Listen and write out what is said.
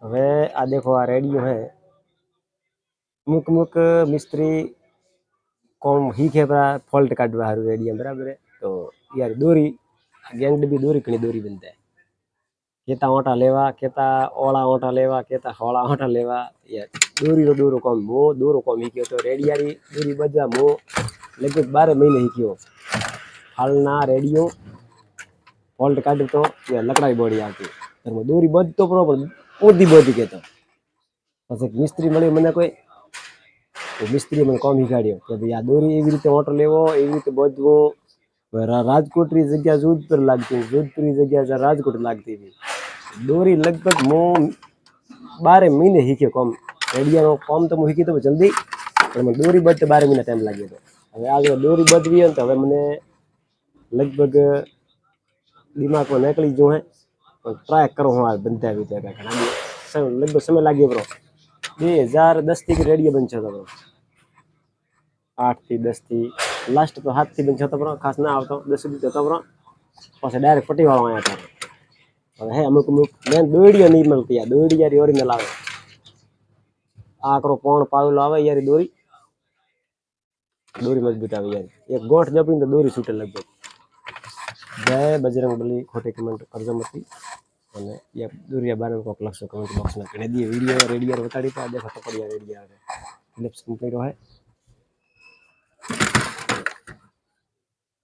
હવે આ દેખો આ રેડિયો है मुक मुक मिस्त्री कौन ही के बरा फॉल्ट काटवा हारू रेडियो बराबर है। तो यार दोरी गैंग भी दोरी कणी दोरी बनता है केता ओटा लेवा केता ओला ओटा लेवा केता होला ओटा लेवा यार दोरी रो दोरो कम मो दोरो कम ही के तो रेडिया री दोरी बजा मो लगभग 12 महीने ही क्यों हालना रेडियो फॉल्ट काट तो या लकड़ाई बोड़ी आती तर दोरी बज तो बरोबर ओदी बज के तो પછી મિસ્ત્રી મળ્યો મને કોઈ તો મિસ્ત્રીએ મને કોમ શીખાડ્યો કે ભાઈ આ દોરી એવી રીતે ઓટો લેવો એવી રીતે બજવો રાજકોટની જગ્યા જોધપુર લાગતી જોધપુરની જગ્યા રાજકોટ લાગતી હતી દોરી લગભગ હું 12 મહિને શીખ્યો કોમ રેડિયાનો કોમ તો હું શીખી તો જલ્દી પણ મને દોરી બજતે 12 મહિના ટાઈમ લાગ્યો હતો હવે આ દોરી બજવી હોય તો હવે મને લગભગ દિમાગમાં નીકળી ગયું હે પણ ટ્રાય કરો હું આ બનતા આવી ત્યાં ઘણા લગભગ સમય લાગ્યો બ્રો 2010 થી રેડિયો બનશે તો 8 થી 10 થી લાસ્ટ તો 7 થી બનશે તો ખાસ ના આવતો 10 સુધી જતો બ્રો પછી ડાયરેક્ટ પટ્ટી વાળો આયા હતા હવે હે અમુક મેન દોડીઓ નહીં મળતી આ દોડી યાર ઓરિજિનલ આવે આકરો કોણ પાવેલો આવે યાર દોરી દોરી મજબૂત આવે યાર એક ગોઠ જપીને તો દોરી છૂટે લગભગ જય બજરંગબલી ખોટી કમેન્ટ કરજો મતી અને ये दूरिया बारे में लक्ष्य कमेंट बॉक्स में कह दिए वीडियो रेडियो बताड़ी तो देखो तो बढ़िया रेडियो है फिलिप्स कंपनी रो है।